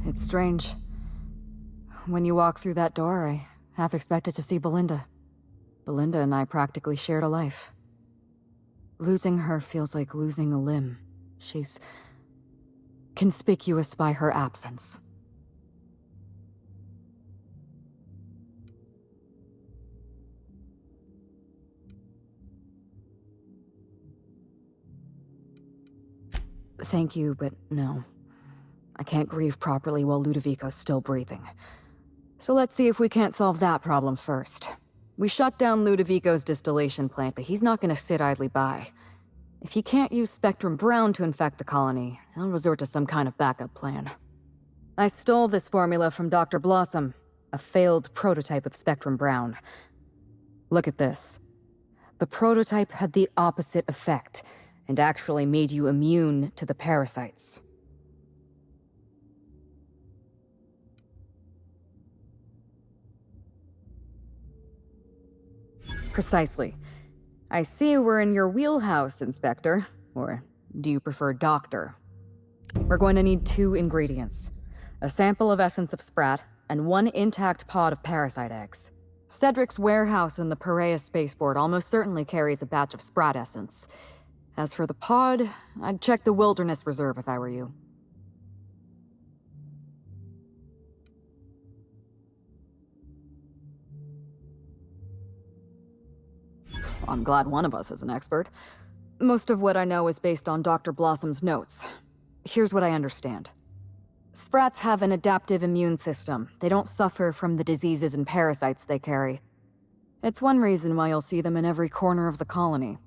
It's strange. When you walk through that door, I half expected to see Belinda. Belinda and I practically shared a life. Losing her feels like losing a limb. She's conspicuous by her absence. Thank you, but no. I can't grieve properly while Ludovico's still breathing. So let's see if we can't solve that problem first. We shut down Ludovico's distillation plant, but he's not gonna sit idly by. If he can't use Spectrum Brown to infect the colony, he'll resort to some kind of backup plan. I stole this formula from Dr. Blossom, a failed prototype of Spectrum Brown. Look at this. The prototype had the opposite effect, and actually made you immune to the parasites. Precisely. I see we're in your wheelhouse, Inspector. Or do you prefer Doctor? We're going to need 2 ingredients. A sample of essence of sprat, and 1 intact pod of parasite eggs. Cedric's warehouse in the Piraeus spaceport almost certainly carries a batch of sprat essence. As for the pod, I'd check the Wilderness Reserve if I were you. I'm glad one of us is an expert. Most of what I know is based on Dr. Blossom's notes. Here's what I understand. Sprats have an adaptive immune system. They don't suffer from the diseases and parasites they carry. It's one reason why you'll see them in every corner of the colony.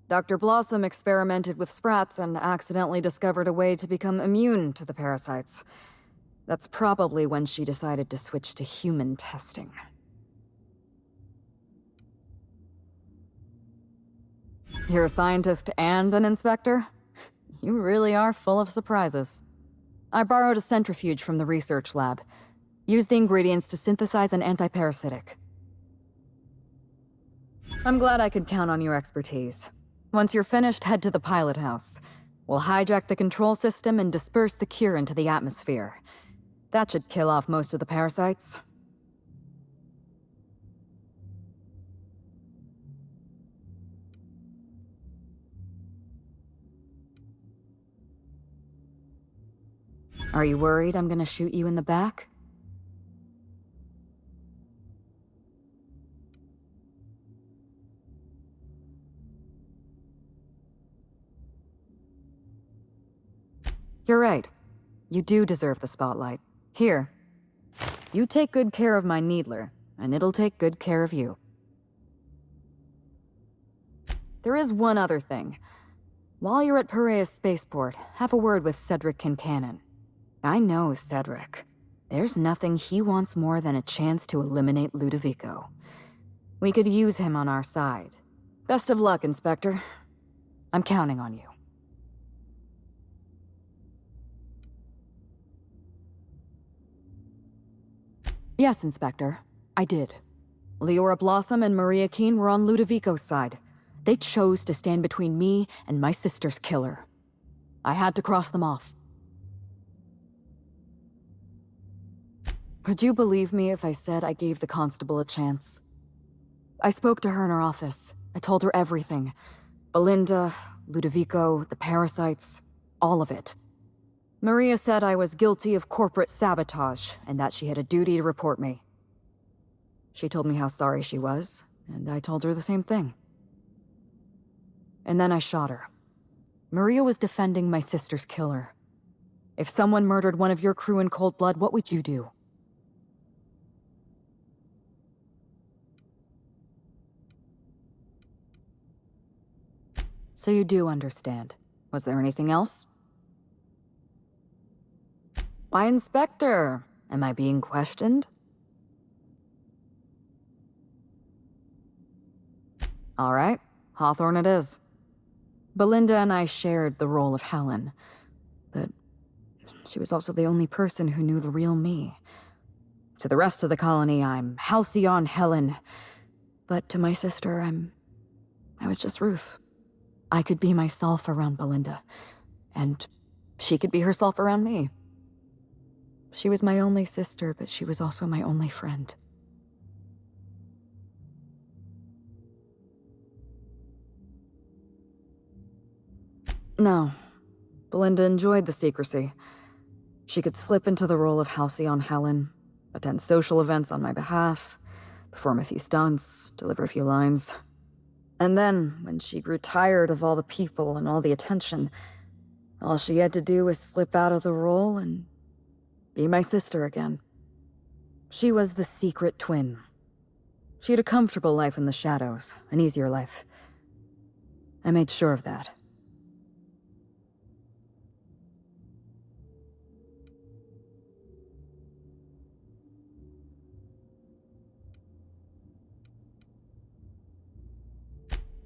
Dr. Blossom experimented with sprats and accidentally discovered a way to become immune to the parasites. That's probably when she decided to switch to human testing. You're a scientist and an inspector? You really are full of surprises. I borrowed a centrifuge from the research lab. Used the ingredients to synthesize an antiparasitic. I'm glad I could count on your expertise. Once you're finished, head to the pilot house. We'll hijack the control system and disperse the cure into the atmosphere. That should kill off most of the parasites. Are you worried I'm gonna shoot you in the back? You're right. You do deserve the spotlight. Here. You take good care of my needler, and it'll take good care of you. There is one other thing. While you're at Piraeus Spaceport, have a word with Cedric Kincannon. I know Cedric. There's nothing he wants more than a chance to eliminate Ludovico. We could use him on our side. Best of luck, Inspector. I'm counting on you. Yes, Inspector. I did. Leora Blossom and Maria Keene were on Ludovico's side. They chose to stand between me and my sister's killer. I had to cross them off. Would you believe me if I said I gave the constable a chance? I spoke to her in her office. I told her everything. Belinda, Ludovico, the parasites, all of it. Maria said I was guilty of corporate sabotage, and that she had a duty to report me. She told me how sorry she was, and I told her the same thing. And then I shot her. Maria was defending my sister's killer. If someone murdered one of your crew in cold blood, what would you do? So you do understand. Was there anything else? Why, Inspector? Am I being questioned? All right, Hawthorne it is. Belinda and I shared the role of Helen, but she was also the only person who knew the real me. To the rest of the colony, I'm Halcyon Helen, but to my sister, I was just Ruth. I could be myself around Belinda, and she could be herself around me. She was my only sister, but she was also my only friend. No. Belinda enjoyed the secrecy. She could slip into the role of Halcyon Helen, attend social events on my behalf, perform a few stunts, deliver a few lines. And then, when she grew tired of all the people and all the attention, all she had to do was slip out of the role and be my sister again. She was the secret twin. She had a comfortable life in the shadows, an easier life. I made sure of that.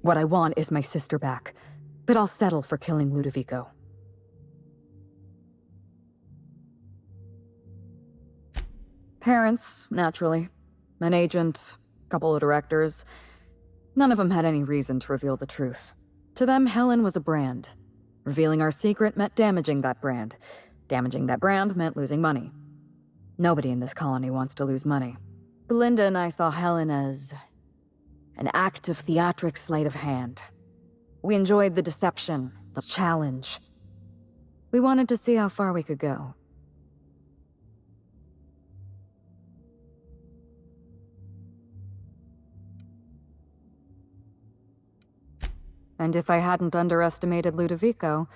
What I want is my sister back, but I'll settle for killing Ludovico. Parents, naturally. An agent, a couple of directors. None of them had any reason to reveal the truth. To them, Helen was a brand. Revealing our secret meant damaging that brand. Damaging that brand meant losing money. Nobody in this colony wants to lose money. Belinda and I saw Helen as an act of theatric sleight of hand. We enjoyed the deception, the challenge. We wanted to see how far we could go. And if I hadn't underestimated Ludovico,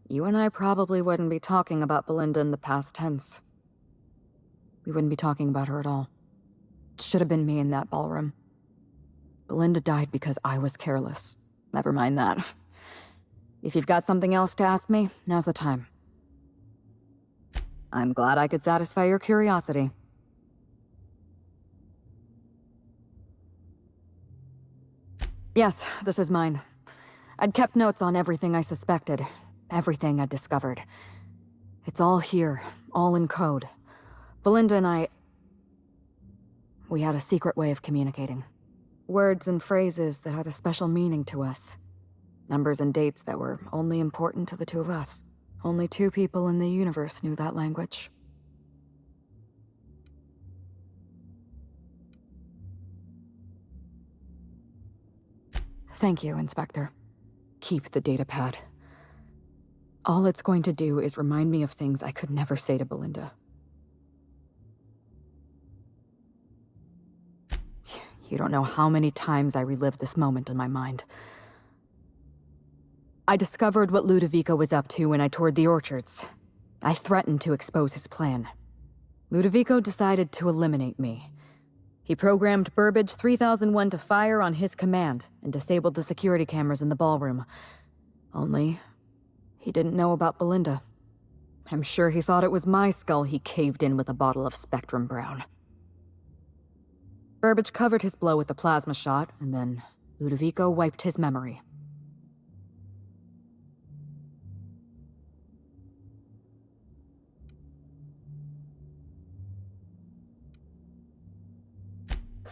you and I probably wouldn't be talking about Belinda in the past tense. We wouldn't be talking about her at all. It should have been me in that ballroom. Belinda died because I was careless. Never mind that. If you've got something else to ask me, now's the time. I'm glad I could satisfy your curiosity. Yes, this is mine. I'd kept notes on everything I suspected, everything I'd discovered. It's all here, all in code. Belinda and we had a secret way of communicating. Words and phrases that had a special meaning to us. Numbers and dates that were only important to the two of us. Only two people in the universe knew that language. Thank you, Inspector. Keep the datapad. All it's going to do is remind me of things I could never say to Belinda. You don't know how many times I relived this moment in my mind. I discovered what Ludovico was up to when I toured the orchards. I threatened to expose his plan. Ludovico decided to eliminate me. He programmed Burbage 3001 to fire on his command and disabled the security cameras in the ballroom. Only, he didn't know about Belinda. I'm sure he thought it was my skull he caved in with a bottle of Spectrum Brown. Burbage covered his blow with a plasma shot, and then Ludovico wiped his memory.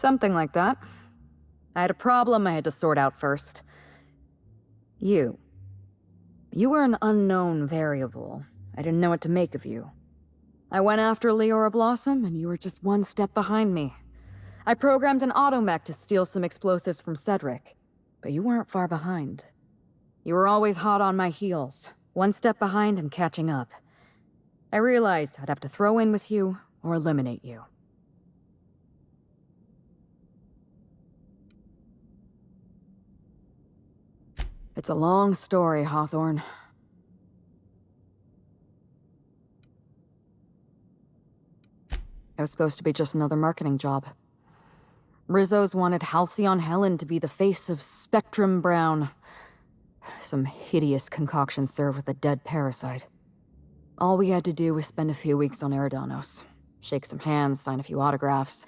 Something like that. I had a problem I had to sort out first. You. You were an unknown variable. I didn't know what to make of you. I went after Leora Blossom, and you were just one step behind me. I programmed an automech to steal some explosives from Cedric, but you weren't far behind. You were always hot on my heels, one step behind and catching up. I realized I'd have to throw in with you or eliminate you. It's a long story, Hawthorne. It was supposed to be just another marketing job. Rizzo's wanted Halcyon Helen to be the face of Spectrum Brown. Some hideous concoction served with a dead parasite. All we had to do was spend a few weeks on Eridanos, shake some hands, sign a few autographs,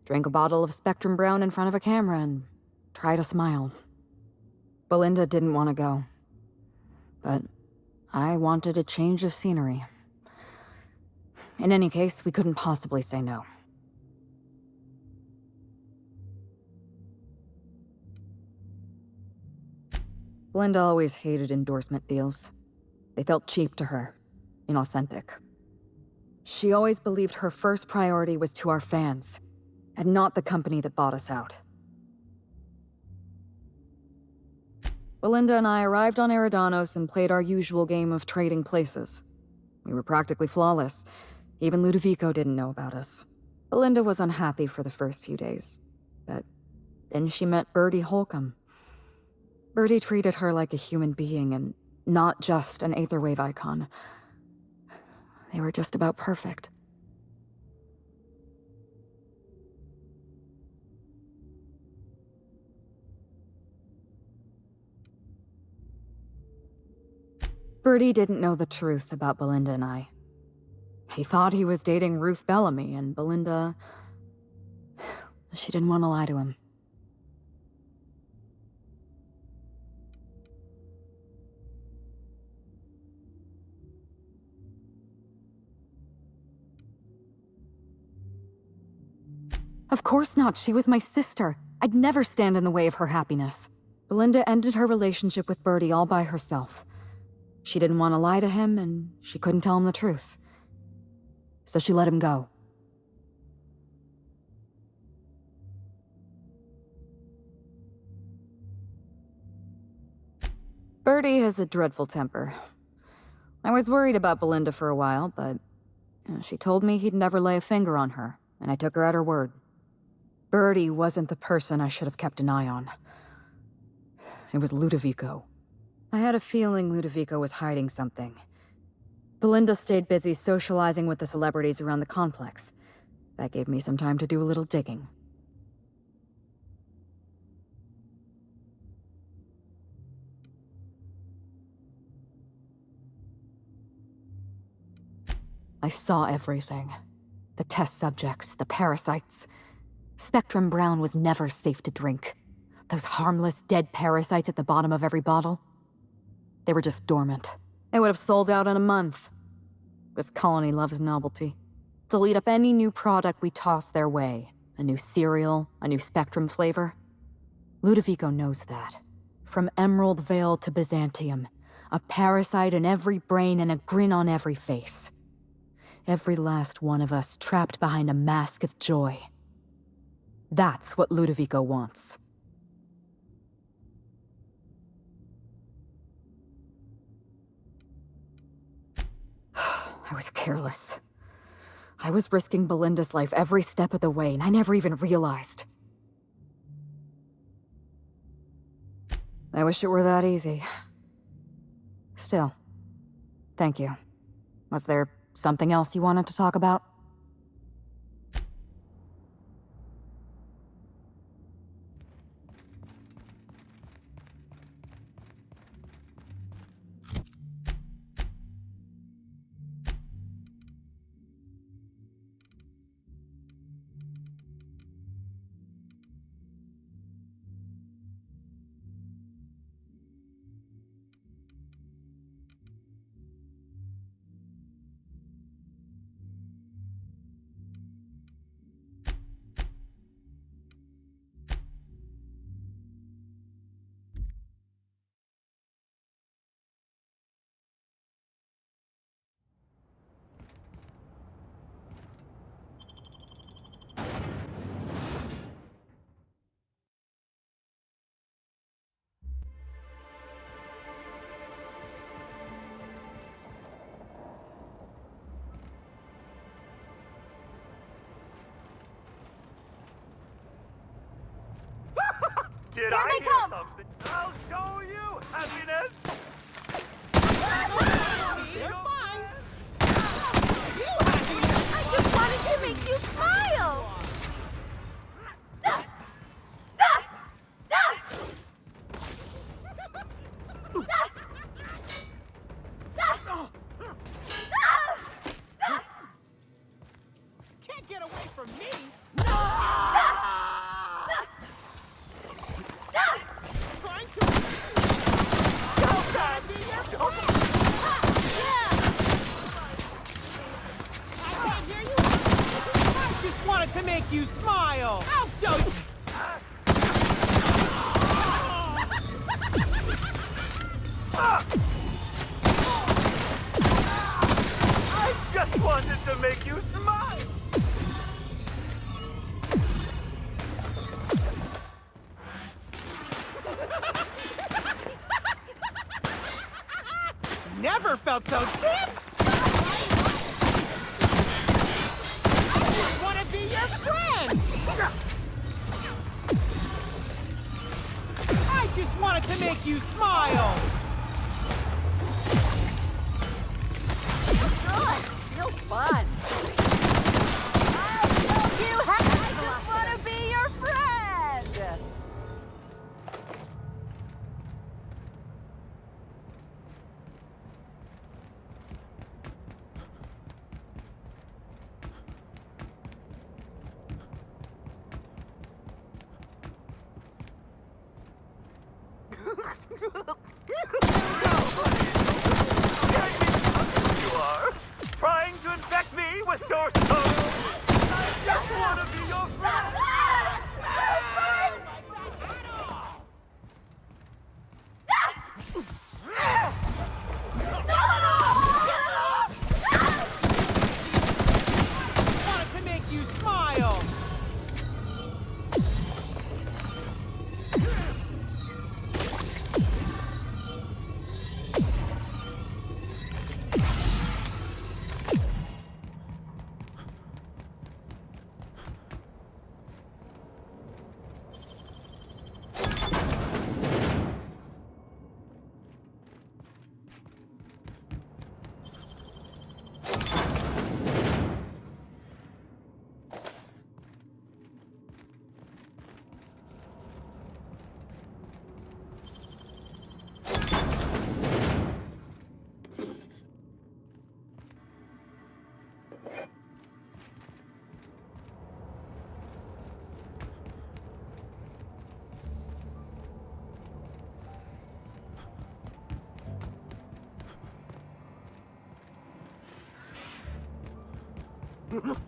drink a bottle of Spectrum Brown in front of a camera, and try to smile. Belinda didn't want to go, but I wanted a change of scenery. In any case, we couldn't possibly say no. Belinda always hated endorsement deals. They felt cheap to her, inauthentic. She always believed her first priority was to our fans, and not the company that bought us out. Belinda and I arrived on Eridanos and played our usual game of trading places. We were practically flawless. Even Ludovico didn't know about us. Belinda was unhappy for the first few days, but then she met Bertie Holcomb. Bertie treated her like a human being and not just an Aetherwave icon. They were just about perfect. Bertie didn't know the truth about Belinda and I. He thought he was dating Ruth Bellamy, and Belinda... she didn't want to lie to him. Of course not. She was my sister. I'd never stand in the way of her happiness. Belinda ended her relationship with Bertie all by herself. She didn't want to lie to him, and she couldn't tell him the truth. So she let him go. Bertie has a dreadful temper. I was worried about Belinda for a while, but she told me he'd never lay a finger on her, and I took her at her word. Bertie wasn't the person I should have kept an eye on. It was Ludovico. I had a feeling Ludovico was hiding something. Belinda stayed busy socializing with the celebrities around the complex. That gave me some time to do a little digging. I saw everything. The test subjects, the parasites. Spectrum Brown was never safe to drink. Those harmless, dead parasites at the bottom of every bottle. They were just dormant. They would have sold out in a month. This colony loves novelty. They'll eat up any new product we toss their way. A new cereal, a new Spectrum flavor. Ludovico knows that. From Emerald Vale to Byzantium, a parasite in every brain and a grin on every face. Every last one of us trapped behind a mask of joy. That's what Ludovico wants. I was careless. I was risking Belinda's life every step of the way, and I never even realized. I wish it were that easy. Still, thank you. Was there something else you wanted to talk about? Did I hear something? I'll show you happiness! You're fine! You happiness! I just wanted to make you smile! Can't get away from me! Wanted to make you smile! I'll show you! I'm just wanted to make you smile. Never felt so stiff! I just want to be your friend! I just wanted to make you smile! Good. Feels fun. I'll show you how. I just want to be your friend. You are trying to infect me with your soul. I just want to be your friend. Wanted to make you smile!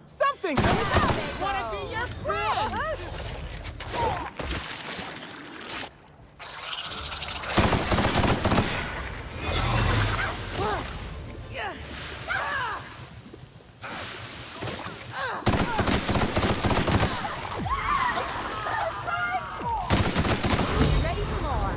Something! I want to be your friend! Ready for more.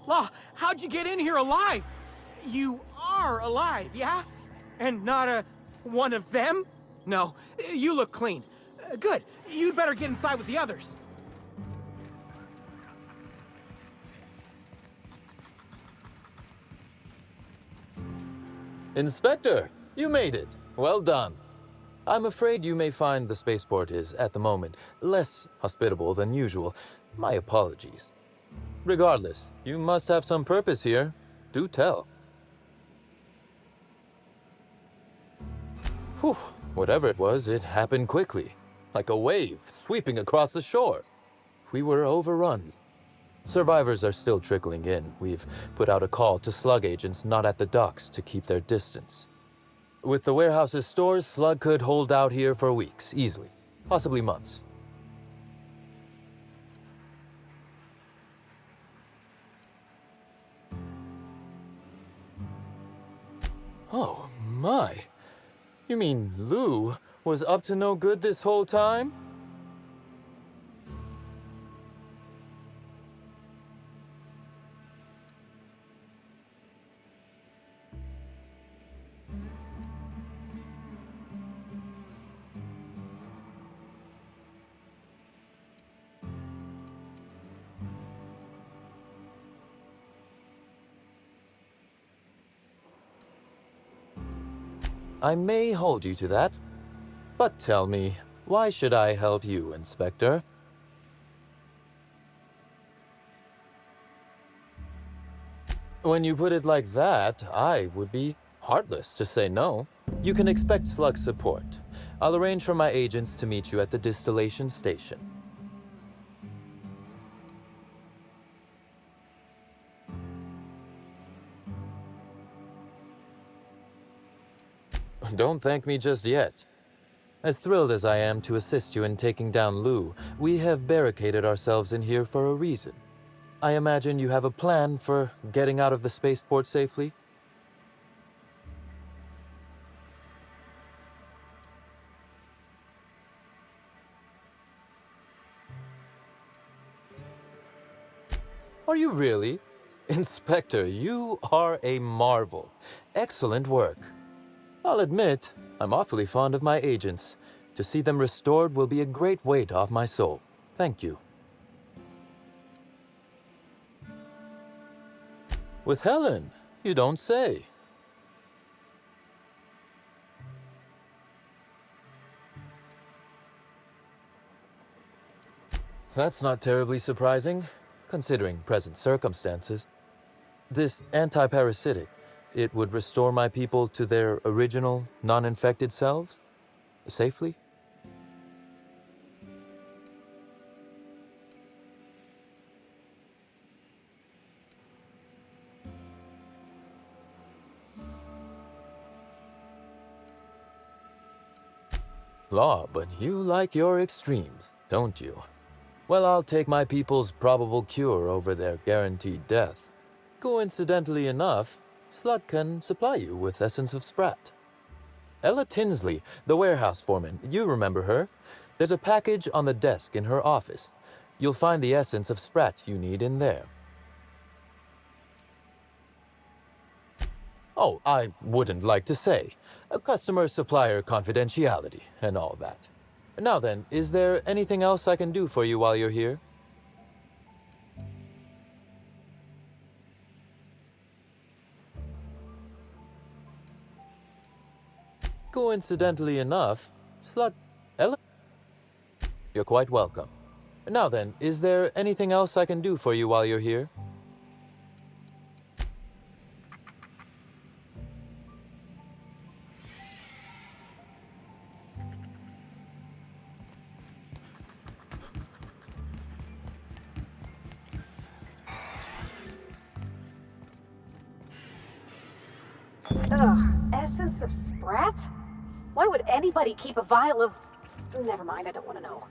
Law, how'd you get in here alive? You are alive, yeah? And not one of them? No, you look clean. Good. You'd better get inside with the others. Inspector, you made it. Well done. I'm afraid you may find the spaceport is, at the moment, less hospitable than usual. My apologies. Regardless, you must have some purpose here. Do tell. Whew, whatever it was, it happened quickly. Like a wave sweeping across the shore. We were overrun. Survivors are still trickling in. We've put out a call to slug agents not at the docks to keep their distance. With the warehouse's stores, slug could hold out here for weeks, easily. Possibly months. Oh, my. You mean Lou was up to no good this whole time? I may hold you to that. But tell me, why should I help you, Inspector? When you put it like that, I would be heartless to say no. You can expect slug support. I'll arrange for my agents to meet you at the distillation station. Don't thank me just yet. As thrilled as I am to assist you in taking down Lou, we have barricaded ourselves in here for a reason. I imagine you have a plan for getting out of the spaceport safely? Are you really? Inspector, you are a marvel. Excellent work. I'll admit, I'm awfully fond of my agents. To see them restored will be a great weight off my soul. Thank you. With Helen, you don't say. That's not terribly surprising, considering present circumstances. This anti-parasitic, it would restore my people to their original, non-infected selves? Safely? Law, but you like your extremes, don't you? Well, I'll take my people's probable cure over their guaranteed death. Coincidentally enough, Slug can supply you with essence of Sprat. Ella Tinsley, the warehouse foreman, you remember her? There's a package on the desk in her office. You'll find the essence of Sprat you need in there. Oh, I wouldn't like to say. A customer-supplier confidentiality and all that. Now then, is there anything else I can do for you while you're here? Coincidentally enough, Ella... You're quite welcome. Now then, is there anything else I can do for you while you're here? Ugh, essence of Sprat? Why would anybody keep a vial of... Never mind, I don't want to know.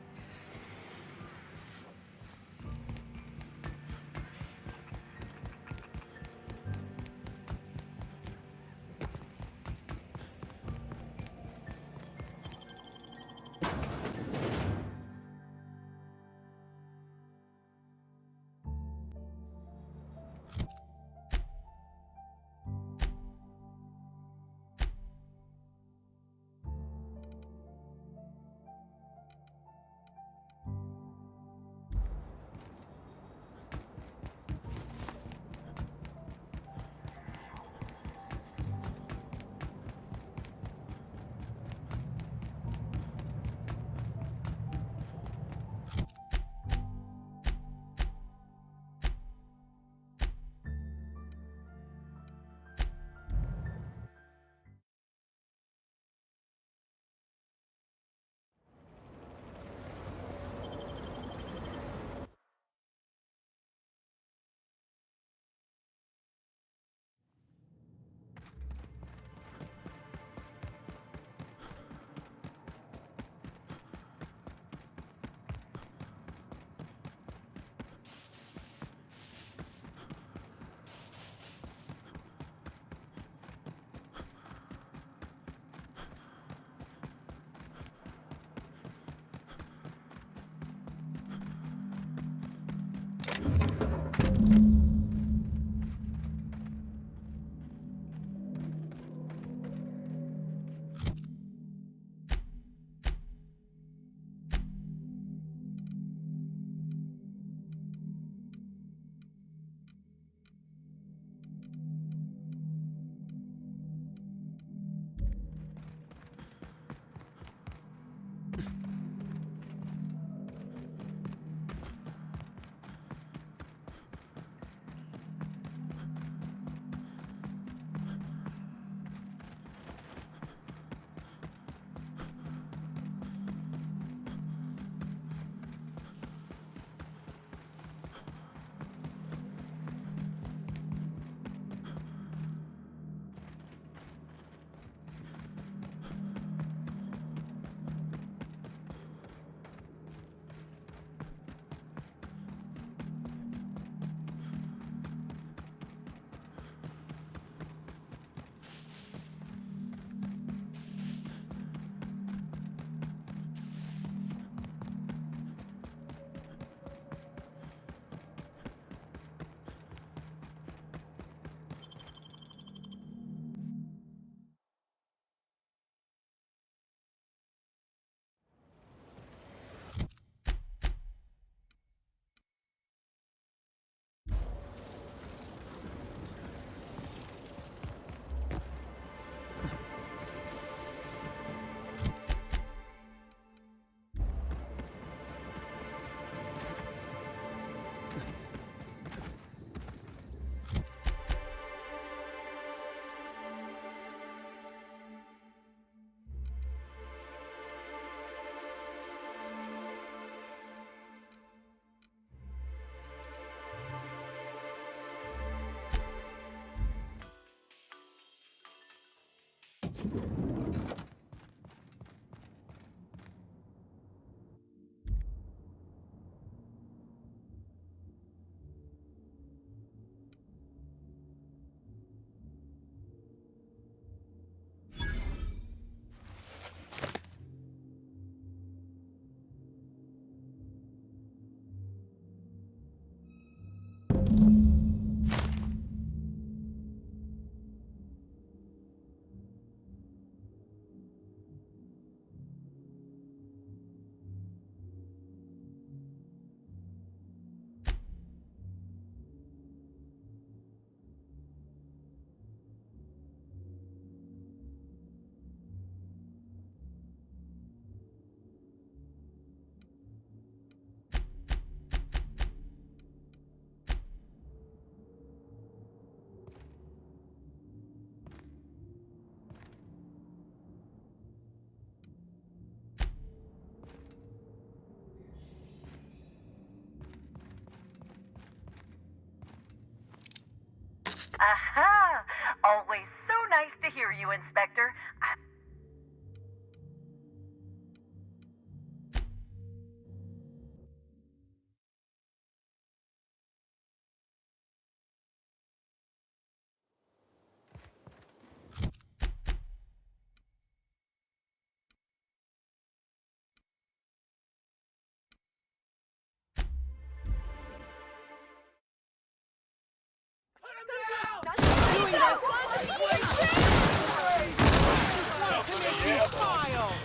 Aha! Always so nice to hear you, Inspector.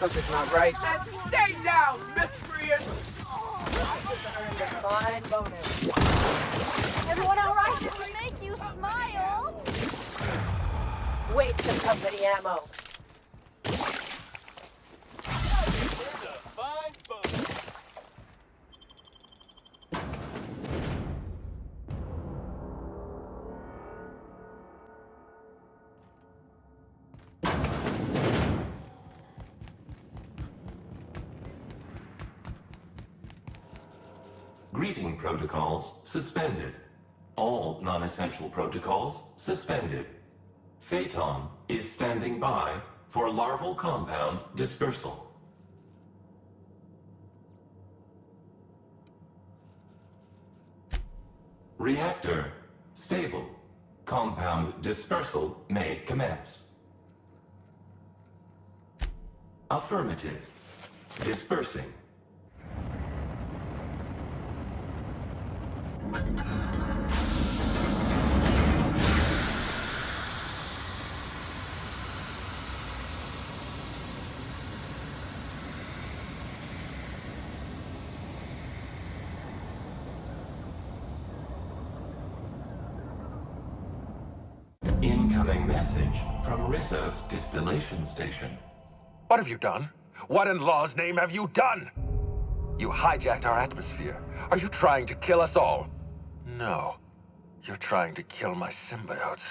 Something's not right. And stay down, miscreant! Fine bonus. Everyone all right? Did we make you smile? Waste of company ammo. Greeting protocols suspended. All non-essential protocols suspended. Phaeton is standing by for larval compound dispersal. Reactor stable. Compound dispersal may commence. Affirmative. Dispersing. Incoming message from Rizzo's distillation station. What have you done? What in law's name have you done? You hijacked our atmosphere. Are you trying to kill us all? No. You're trying to kill my symbiotes.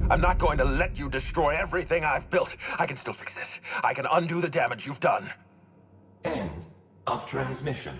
I'm not going to let you destroy everything I've built. I can still fix this. I can undo the damage you've done. End of transmission.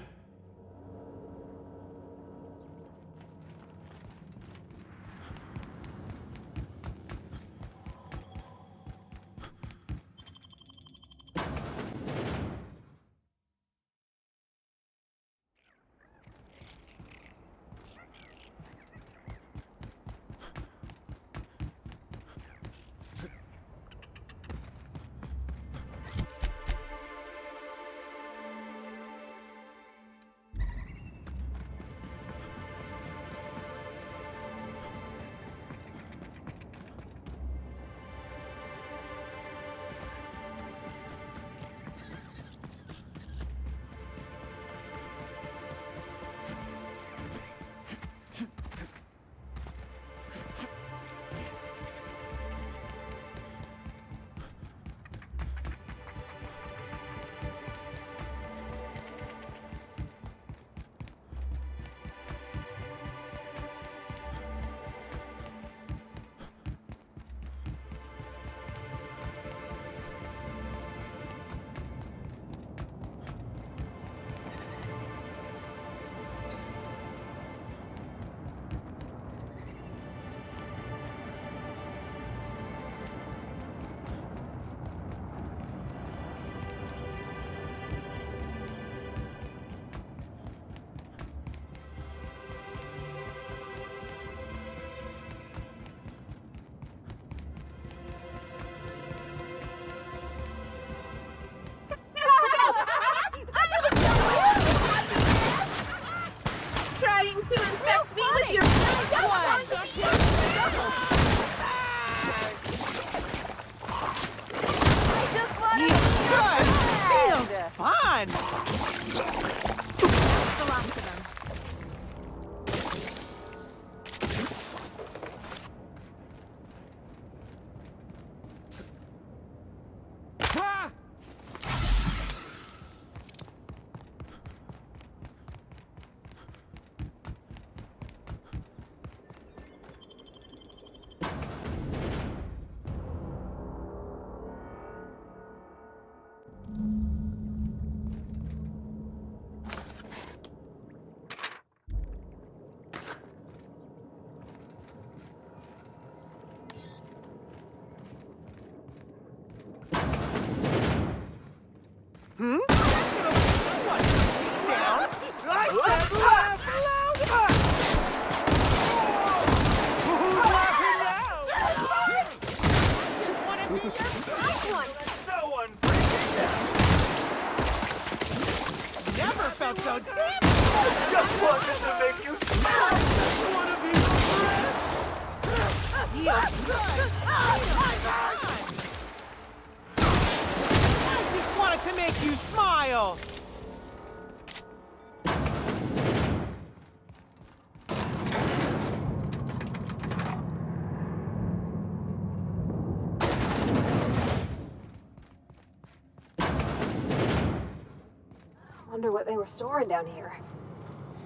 wonder what they were storing down here.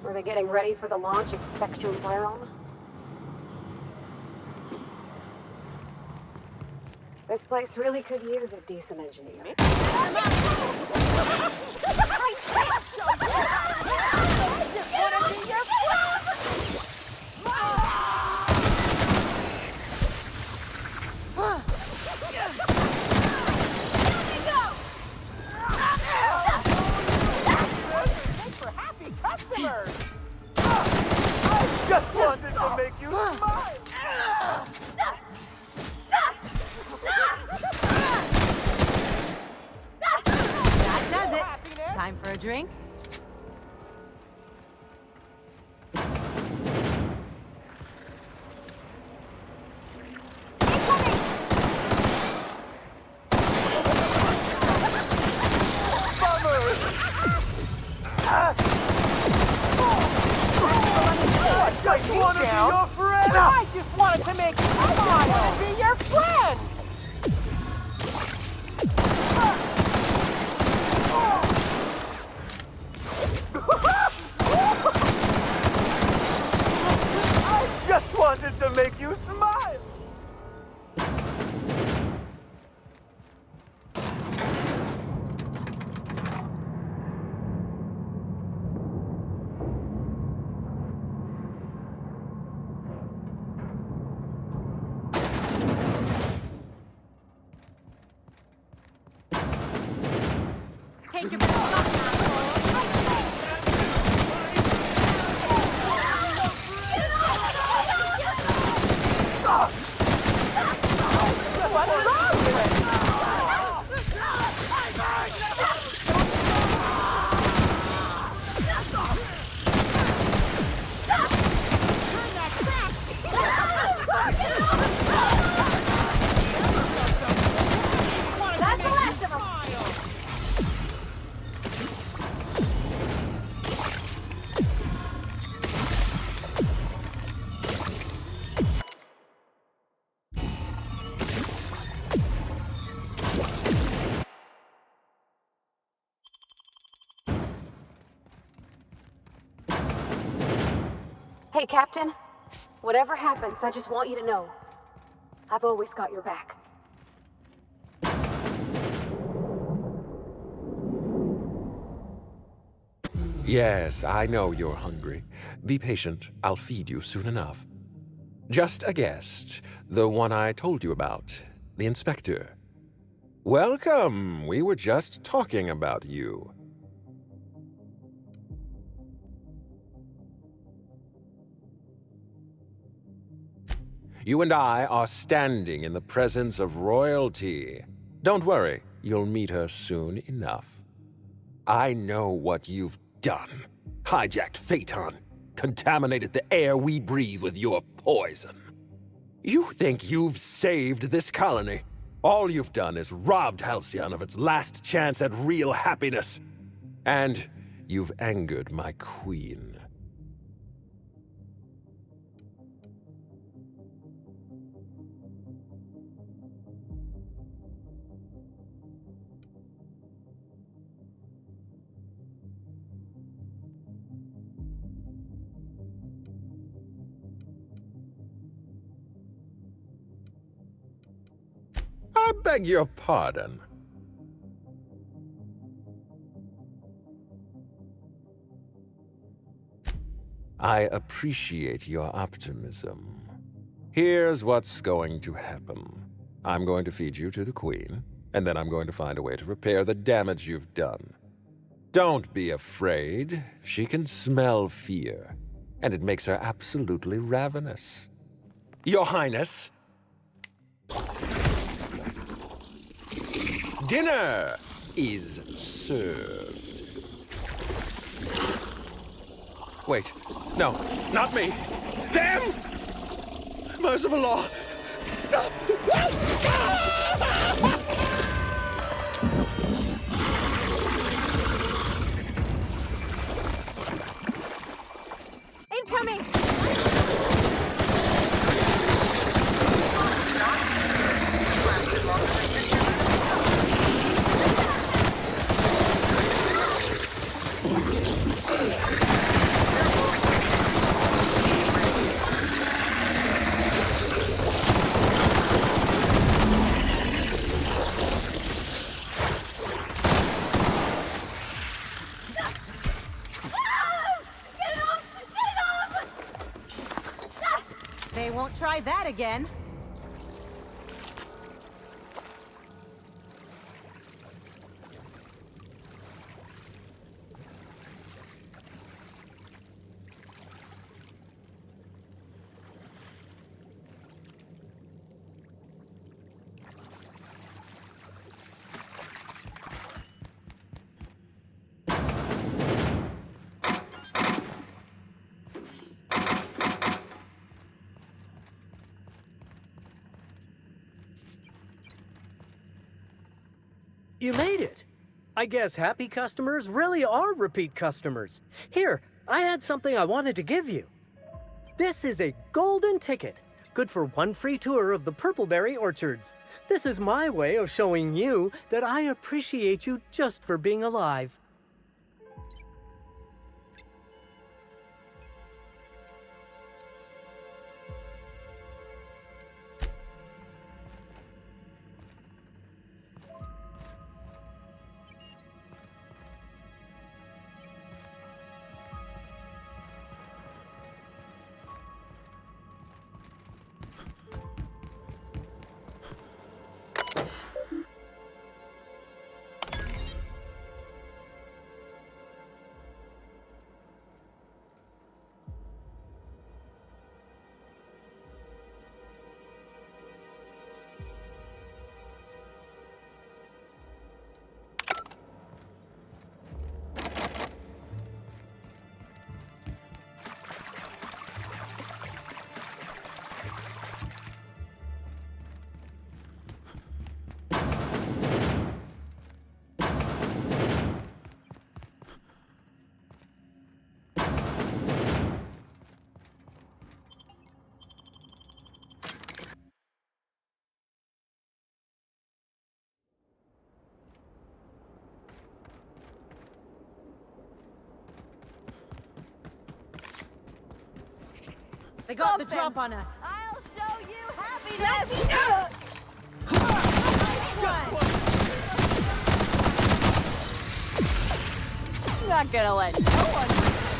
Were they getting ready for the launch of Spectrum Brown? This place really could use a decent engineer. Just wanted to make you smile. That does it. Time for a drink? I just wanted to make you smile. I want to be your friend. I just wanted to make you smile. Take your best shot. That's the last of them! Hey, Captain. Whatever happens, I just want you to know. I've always got your back. Yes, I know you're hungry. Be patient. I'll feed you soon enough. Just a guest. The one I told you about. The inspector. Welcome. We were just talking about you. You and I are standing in the presence of royalty. Don't worry, you'll meet her soon enough. I know what you've done. Hijacked Phaeton. Contaminated the air we breathe with your poison. You think you've saved this colony? All you've done is robbed Halcyon of its last chance at real happiness. And you've angered my queen. I beg your pardon. I appreciate your optimism. Here's what's going to happen. I'm going to feed you to the Queen, and then I'm going to find a way to repair the damage you've done. Don't be afraid. She can smell fear, and it makes her absolutely ravenous. Your Highness, dinner is served. Wait, no, not me. Them! Merciful law! Stop! Incoming! They won't try that again. You made it! I guess happy customers really are repeat customers. Here, I had something I wanted to give you. This is a golden ticket, good for one free tour of the purpleberry orchards. This is my way of showing you that I appreciate you just for being alive. They got the drop on us. I'll show you happiness! Not gonna let no one.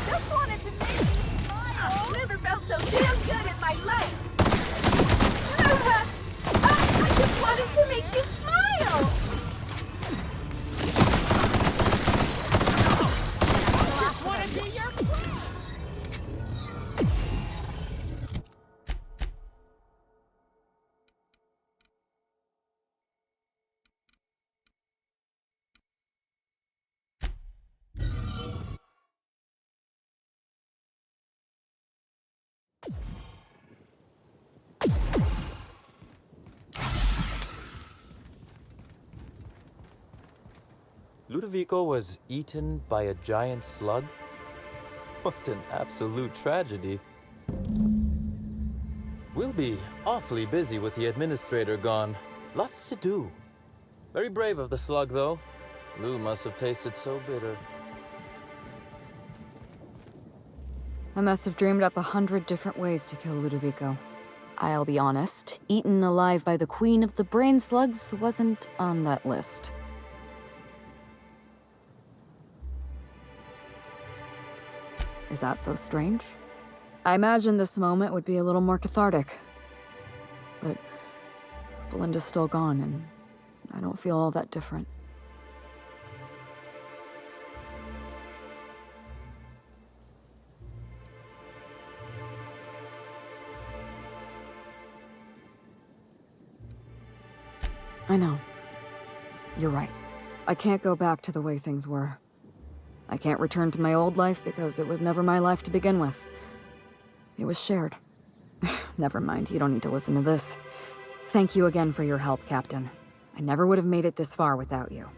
Just wanted to make you smile! Never felt so damn good in my life! I just wanted to make you smile! I just want to be your friend! Ludovico was eaten by a giant slug? What an absolute tragedy. We'll be awfully busy with the administrator gone. Lots to do. Very brave of the slug, though. Lou must have tasted so bitter. I must have dreamed up 100 different ways to kill Ludovico. I'll be honest, eaten alive by the queen of the brain slugs wasn't on that list. Is that so strange? I imagine this moment would be a little more cathartic. But Belinda's still gone, and I don't feel all that different. I know. You're right. I can't go back to the way things were. I can't return to my old life because it was never my life to begin with. It was shared. Never mind, you don't need to listen to this. Thank you again for your help, Captain. I never would have made it this far without you.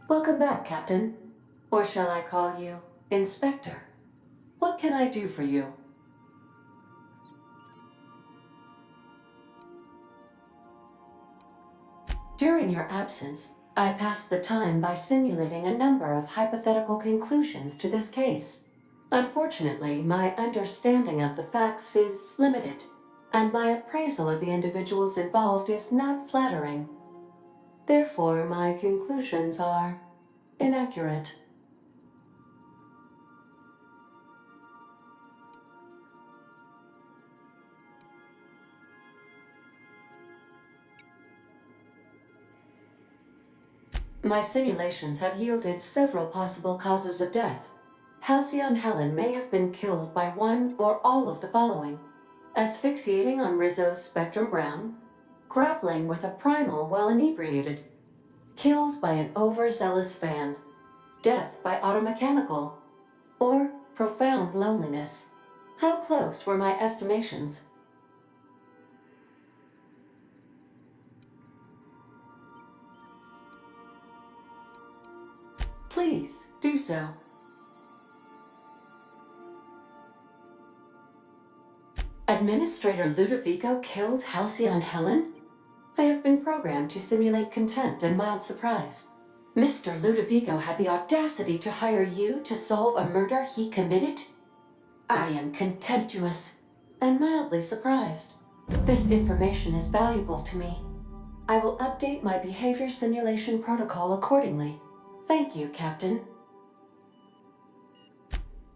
Welcome back, Captain. Or shall I call you Inspector? What can I do for you? During your absence, I passed the time by simulating a number of hypothetical conclusions to this case. Unfortunately, my understanding of the facts is limited, and my appraisal of the individuals involved is not flattering. Therefore, my conclusions are inaccurate. My simulations have yielded several possible causes of death. Halcyon Helen may have been killed by one or all of the following: asphyxiating on Rizzo's Spectrum Brown, grappling with a primal while inebriated, killed by an overzealous fan, death by automechanical, or profound loneliness. How close were my estimations? Please do so. Administrator Ludovico killed Halcyon Helen? I have been programmed to simulate contempt and mild surprise. Mr. Ludovico had the audacity to hire you to solve a murder he committed? I am contemptuous and mildly surprised. This information is valuable to me. I will update my behavior simulation protocol accordingly. Thank you, Captain.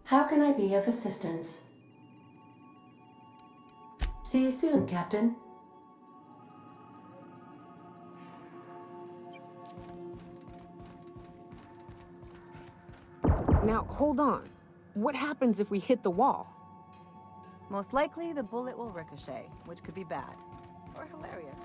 How can I be of assistance? See you soon, Captain. Now, hold on. What happens if we hit the wall? Most likely, the bullet will ricochet, which could be bad. Or hilarious.